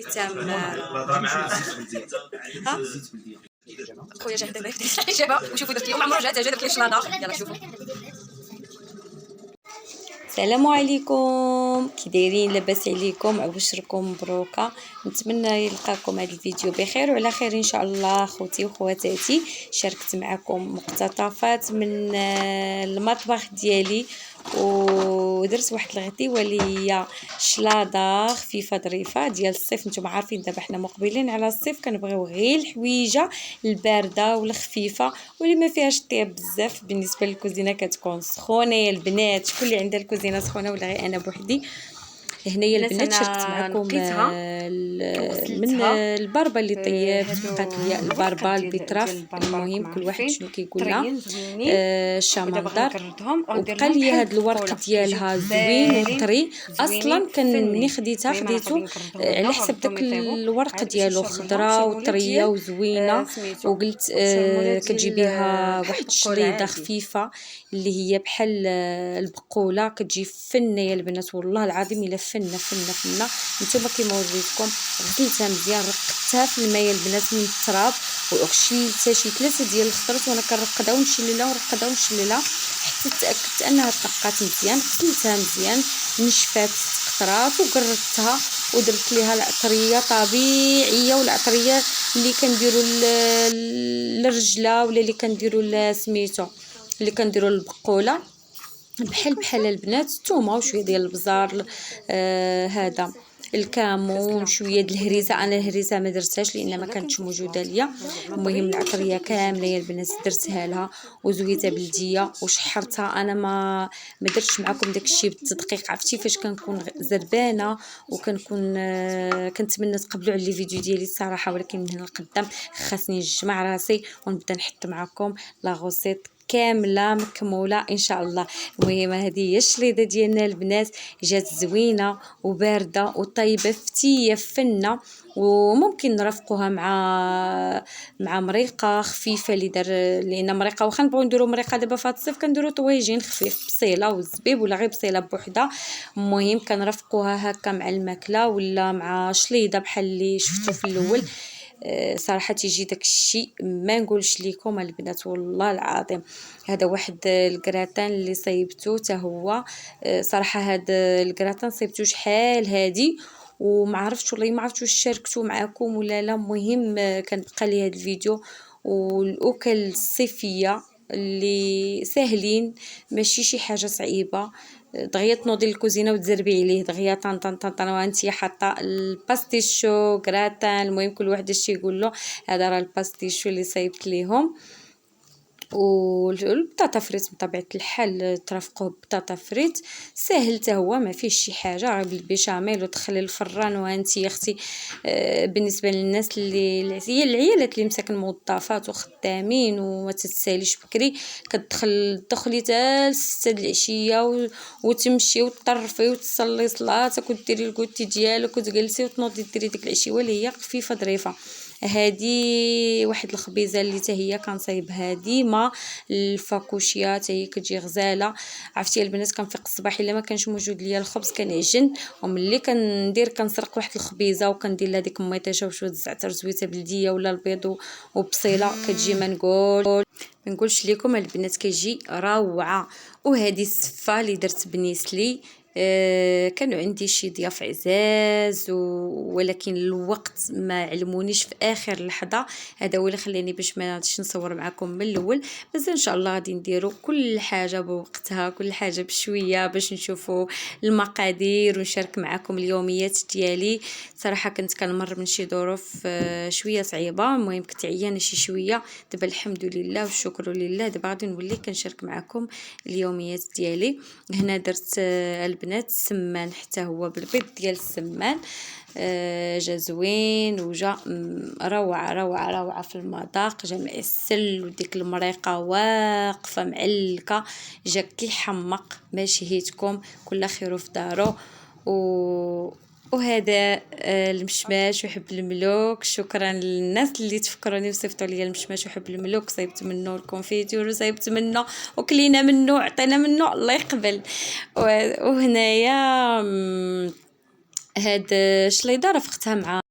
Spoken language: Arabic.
تمام. ها خويا جا هدا بغا يفتح الحجابه وشوفوا درت لي عمره جات درت لي شلاضه. يلا شوفوا. السلام عليكم، كي دايرين؟ لاباس عليكم؟ عبشركم مبروكه. نتمنى يلقاكم هذا الفيديو بخير وعلى خير ان شاء الله. خوتي وخواتاتي، شاركت معكم مقتطفات من المطبخ ديالي ودرت واحد الغديوه اللي هي شلاضه خفيفه ظريفه ديال الصيف. نتوما عارفين دابا حنا مقبلين على الصيف، كنبغيو غير الحويجه البارده والخفيفه واللي ما فيهاش طياب بزاف. بالنسبه للكوزينه كتكون سخونه يا البنات، شكون اللي عندها الكوزينه سخونه ولا غير انا بوحدي؟ هنايا البنات شاركت معكم من البربه اللي طيبت، بقات ليا البربه البيطراف، المهم كل واحد شنو كيقول لها، الشمندر، وبقى لي هذا الورق ديالها زوين وطري. اصلا كان ملي خديتو على حسب داك الورق ديالو خضراء وطريه وزوينه، وقلت كتجي بها واحد الشليضه خفيفه اللي هي بحال البقوله، كتجي فنه يا البنات والله العظيم الا فنه. نتوما كيما وريتكم غسلتها مزيان، رقدتها في الماء البنات من التراب، وشلتها شي 3 ديال الخضرات وانا كنرقدها ونشللها حتى تاكدت انها تنقات مزيان. غسلتها مزيان، نشفات، قطرات وقردتها ودرت ليها العطريه طبيعيه، والعطريه اللي كنديروا للرجله ولا اللي كنديروا سميتو اللي كنديروا البقوله، بحال البنات الثومه وشويه ديال البزار، هذا الكمون، شويه د الهريسه. انا الهريسه ما درتهاش لان ما كانتش موجوده ليا. المهم العطريه كامله يا البنات درتها لها وزويتها بلديه وشحرتها. انا ما درتش معكم داكشي بالتدقيق، عرفتي فاش كنكون زربانه وكنكون كنتمنى تقبلوا على الفيديو ديالي الصراحه، ولكن من هنا لقدام خاصني نجمع راسي ونبدا نحط معكم لا غوسيت كامله مكموله ان شاء الله. المهم هذه هي الشليضه ديالنا البنات، جات زوينه وبارده وطيبه فتيه فنه، وممكن نرافقوها مع مريقه خفيفه اللي دار، لان مريقه واخا نبغيو نديرو مريقه دابا في هذا الصيف كنديرو طويجين خفيف بصيله والزبيب ولا غير بصيله بوحدها. المهم كنرافقوها هكا مع الماكله ولا مع شليضه بحال اللي شفتو في الاول. صراحه تيجي داك الشيء ما نقولش لكم البنات والله العظيم. هذا واحد الكراتان اللي صيبته حتى هو، صراحه هذا الكراتان صيبته شحال هادي وما عرفتش والله ما عرفتش واش شاركته معكم ولا لا. المهم كان بقى لي هذا الفيديو والاكل الصيفيه اللي ساهلين، ماشي شي حاجه صعيبه. دغيا تنوضي للكوزينه وتزربي عليه دغيا طن طن طن طن وانتي حاطه الباستيشو كراتان. المهم كل واحد اش يقول له. هذا راه الباستيشو اللي صايبت ليهم، والبطاطا فريت بطبيعه الحال ترافقوه بطاطا فريت ساهل حتى هو ما فيهش شي حاجه، غير بالبيشاميل وتخلي الفران. وانتي يا اختي بالنسبه للناس اللي هي العيالات اللي مساكن موظفات وخدامين وما تتساليش بكري، تدخلي حتى 6 د العشيه وتمشي وتطرفي وتصلي صلاتك وديري الكوتي ديالك وتجلسي وتنوضي ديري ديك العشيه اللي هي خفيفه ظريفه. هذه واحد الخبيزه اللي حتى هي كنصايبها ديما، الفاكوشيا حتى هي كتجي غزاله. عرفتي البنات كنفيق الصباح الا ما كانش موجود ليا الخبز كنعجن، وملي كندير كنسرق واحد الخبيزه وكندير لها ديك ميطيشه وشويه الزعتر زويته بلديه ولا البيض وبصيله، كتجي ما نقولش لكم البنات كيجي روعه. وهذه السفه اللي درت بنيسلي، كانوا عندي شي ضياف عزاز ولكن الوقت ما علمونيش في اخر لحظه. هذا هو اللي خلاني باش ما غاديش نصور معكم من الاول، بس ان شاء الله غادي نديروا كل حاجه بوقتها، كل حاجه بشويه باش نشوفوا المقادير ونشارك معكم اليوميات ديالي. صراحه كنت كنمر من شي ظروف شويه صعيبه، المهم كنت عيانه شي شويه. دابا الحمد لله والشكر لله، دابا غادي نولي كنشارك معكم اليوميات ديالي. هنا درت البنات السمان حتى هو بالبيض ديال السمان، جا زوين وجا روعه في المذاق، جا معسل وديك المريقه واقفه معلكه، جا كيحمق ما شهيتكم كل خير في دارو. وهذا المشماش وحب الملوك. شكرا للناس اللي تفكروني وصيفطوا لي المشماش وحب الملوك، صيبت منه الكونفيتور وصيبت منه وكلينا منه عطينا منه الله يقبل. وهنايا هاد الشليضه رافقتها مع